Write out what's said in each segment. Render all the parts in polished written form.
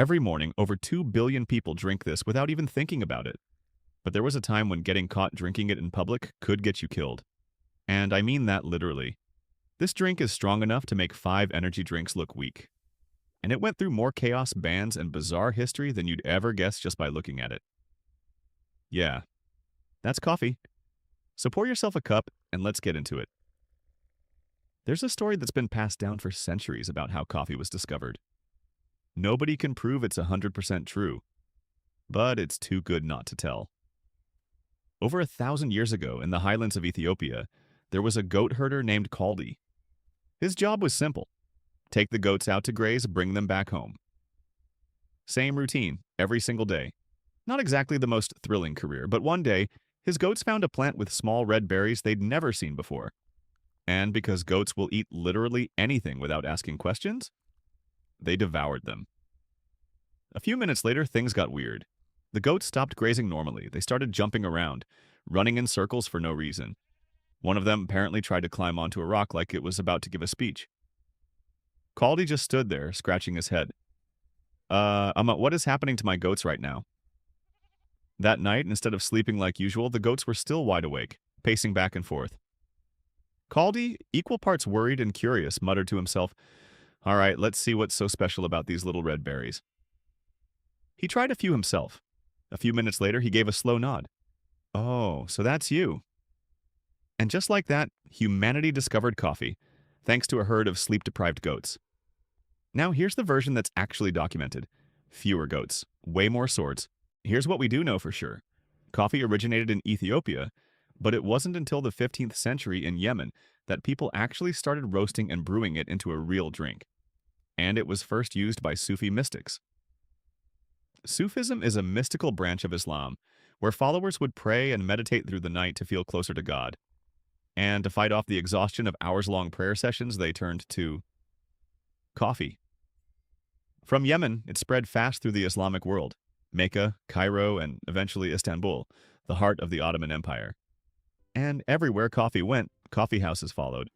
Every morning, over 2 billion people drink this without even thinking about it. But there was a time when getting caught drinking it in public could get you killed. And I mean that literally. This drink is strong enough to make 5 energy drinks look weak. And it went through more chaos, bans, and bizarre history than you'd ever guess just by looking at it. Yeah, that's coffee. So pour yourself a cup and let's get into it. There's a story that's been passed down for centuries about how coffee was discovered. Nobody can prove it's 100% true, but it's too good not to tell. Over 1,000 years ago, in the highlands of Ethiopia, there was a goat herder named Kaldi. His job was simple: take the goats out to graze, bring them back home. Same routine, every single day. Not exactly the most thrilling career, but one day, his goats found a plant with small red berries they'd never seen before. And because goats will eat literally anything without asking questions, they devoured them. A few minutes later, things got weird. The goats stopped grazing normally. They started jumping around, running in circles for no reason. One of them apparently tried to climb onto a rock like it was about to give a speech. Kaldi just stood there, scratching his head. What is happening to my goats right now? That night, instead of sleeping like usual, the goats were still wide awake, pacing back and forth. Kaldi, equal parts worried and curious, muttered to himself, "All right, let's see what's so special about these little red berries." He tried a few himself. A few minutes later, he gave a slow nod. "Oh, so that's you." And just like that, humanity discovered coffee, thanks to a herd of sleep-deprived goats. Now here's the version that's actually documented. Fewer goats, way more swords. Here's what we do know for sure. Coffee originated in Ethiopia, but it wasn't until the 15th century in Yemen that people actually started roasting and brewing it into a real drink. And it was first used by Sufi mystics. Sufism is a mystical branch of Islam, where followers would pray and meditate through the night to feel closer to God. And to fight off the exhaustion of hours-long prayer sessions, they turned to coffee. From Yemen, it spread fast through the Islamic world: Mecca, Cairo, and eventually Istanbul, the heart of the Ottoman Empire. And everywhere coffee went, coffee houses followed.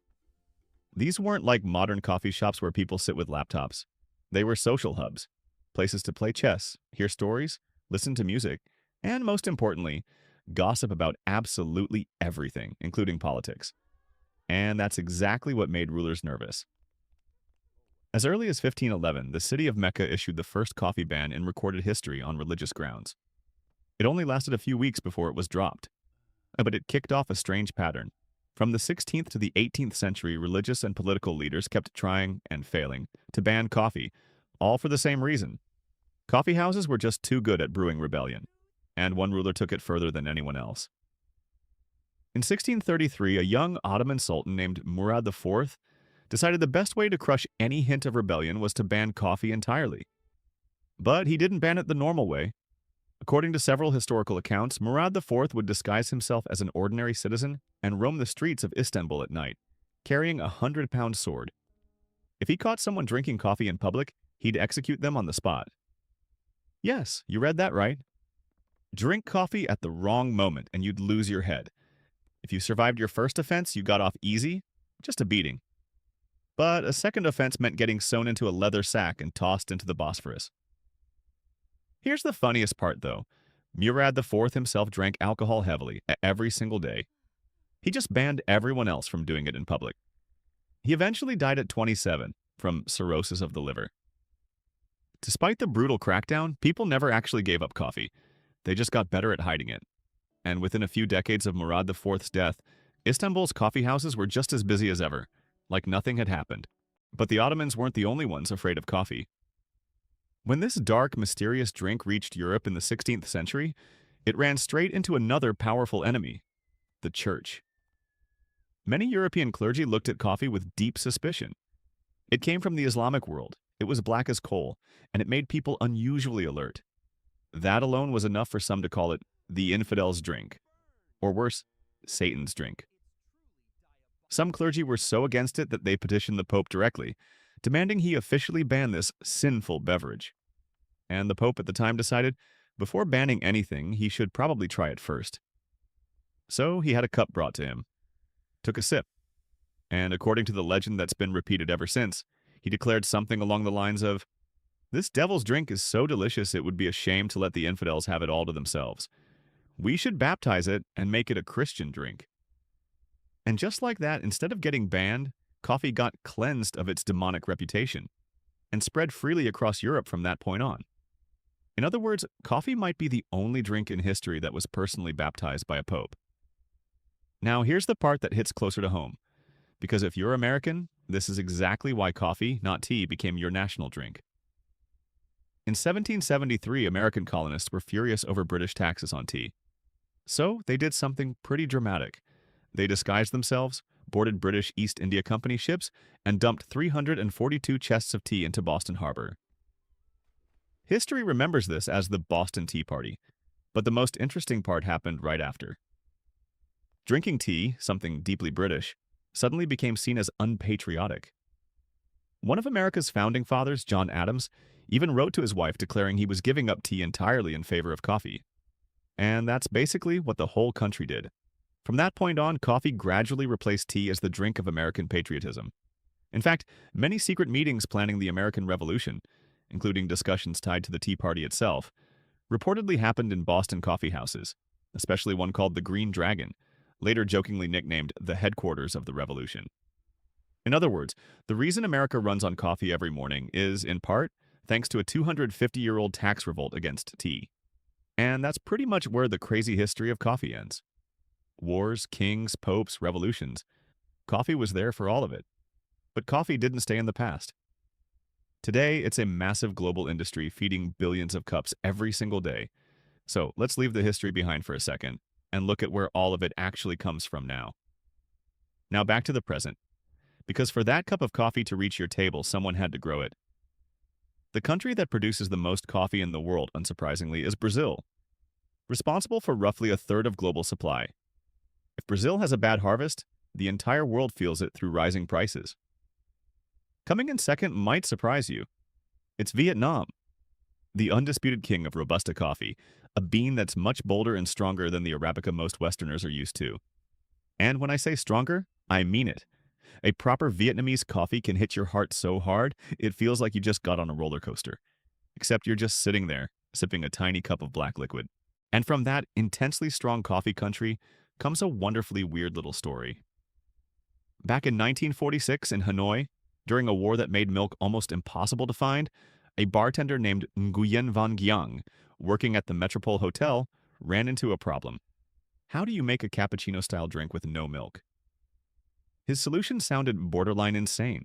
These weren't like modern coffee shops where people sit with laptops. They were social hubs, places to play chess, hear stories, listen to music, and most importantly, gossip about absolutely everything, including politics. And that's exactly what made rulers nervous. As early as 1511, the city of Mecca issued the first coffee ban in recorded history on religious grounds. It only lasted a few weeks before it was dropped. But it kicked off a strange pattern. From the 16th to the 18th century, religious and political leaders kept trying and failing to ban coffee, all for the same reason. Coffee houses were just too good at brewing rebellion, and one ruler took it further than anyone else. In 1633, a young Ottoman sultan named Murad IV decided the best way to crush any hint of rebellion was to ban coffee entirely. But he didn't ban it the normal way. According to several historical accounts, Murad IV would disguise himself as an ordinary citizen and roam the streets of Istanbul at night, carrying a 100-pound sword. If he caught someone drinking coffee in public, he'd execute them on the spot. Yes, you read that right. Drink coffee at the wrong moment and you'd lose your head. If you survived your first offense, you got off easy, just a beating. But a second offense meant getting sewn into a leather sack and tossed into the Bosphorus. Here's the funniest part, though. Murad IV himself drank alcohol heavily every single day. He just banned everyone else from doing it in public. He eventually died at 27 from cirrhosis of the liver. Despite the brutal crackdown, people never actually gave up coffee. They just got better at hiding it. And within a few decades of Murad IV's death, Istanbul's coffee houses were just as busy as ever, like nothing had happened. But the Ottomans weren't the only ones afraid of coffee. When this dark, mysterious drink reached Europe in the 16th century, it ran straight into another powerful enemy: the church. Many European clergy looked at coffee with deep suspicion. It came from the Islamic world, it was black as coal, and it made people unusually alert. That alone was enough for some to call it the infidel's drink, or worse, Satan's drink. Some clergy were so against it that they petitioned the Pope directly, demanding he officially ban this sinful beverage. And the Pope at the time decided, before banning anything, he should probably try it first. So he had a cup brought to him, took a sip, and according to the legend that's been repeated ever since, he declared something along the lines of, This devil's drink is so delicious it would be a shame to let the infidels have it all to themselves. We should baptize it and make it a Christian drink. And just like that, instead of getting banned, coffee got cleansed of its demonic reputation and spread freely across Europe from that point on. In other words, coffee might be the only drink in history that was personally baptized by a pope. Now, here's the part that hits closer to home, because if you're American, this is exactly why coffee, not tea, became your national drink. In 1773, American colonists were furious over British taxes on tea. So they did something pretty dramatic. They disguised themselves, boarded British East India Company ships, and dumped 342 chests of tea into Boston Harbor. History remembers this as the Boston Tea Party, but the most interesting part happened right after. Drinking tea, something deeply British, suddenly became seen as unpatriotic. One of America's founding fathers, John Adams, even wrote to his wife declaring he was giving up tea entirely in favor of coffee. And that's basically what the whole country did. From that point on, coffee gradually replaced tea as the drink of American patriotism. In fact, many secret meetings planning the American Revolution, including discussions tied to the Tea Party itself, reportedly happened in Boston coffee houses, especially one called the Green Dragon, later jokingly nicknamed the headquarters of the revolution. In other words, the reason America runs on coffee every morning is, in part, thanks to a 250-year-old tax revolt against tea. And that's pretty much where the crazy history of coffee ends. Wars, kings, popes, revolutions. Coffee was there for all of it. But coffee didn't stay in the past. Today, it's a massive global industry feeding billions of cups every single day. So let's leave the history behind for a second and look at where all of it actually comes from now. Now back to the present. Because for that cup of coffee to reach your table, someone had to grow it. The country that produces the most coffee in the world, unsurprisingly, is Brazil, responsible for roughly a third of global supply. If Brazil has a bad harvest, the entire world feels it through rising prices. Coming in second might surprise you. It's Vietnam, the undisputed king of Robusta coffee, a bean that's much bolder and stronger than the Arabica most Westerners are used to. And when I say stronger, I mean it. A proper Vietnamese coffee can hit your heart so hard, it feels like you just got on a roller coaster. Except you're just sitting there, sipping a tiny cup of black liquid. And from that intensely strong coffee country comes a wonderfully weird little story. Back in 1946 in Hanoi, during a war that made milk almost impossible to find, a bartender named Nguyen Van Giang, working at the Metropole Hotel, ran into a problem. How do you make a cappuccino-style drink with no milk? His solution sounded borderline insane.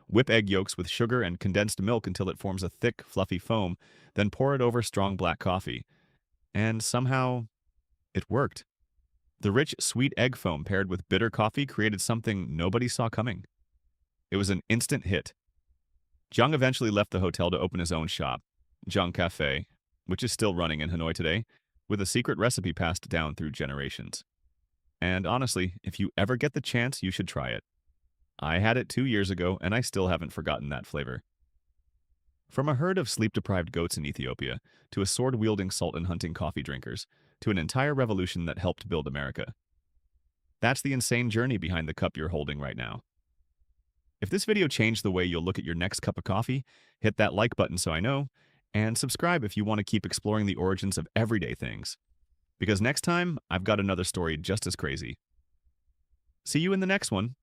Whip egg yolks with sugar and condensed milk until it forms a thick, fluffy foam, then pour it over strong black coffee. And somehow, it worked. The rich, sweet egg foam paired with bitter coffee created something nobody saw coming. It was an instant hit. Jiang eventually left the hotel to open his own shop, Jiang Cafe, which is still running in Hanoi today, with a secret recipe passed down through generations. And honestly, if you ever get the chance, you should try it. I had it 2 years ago, and I still haven't forgotten that flavor. From a herd of sleep-deprived goats in Ethiopia, to a sword-wielding sultan hunting coffee drinkers, to an entire revolution that helped build America. That's the insane journey behind the cup you're holding right now. If this video changed the way you'll look at your next cup of coffee, hit that like button so I know, and subscribe if you want to keep exploring the origins of everyday things. Because next time, I've got another story just as crazy. See you in the next one.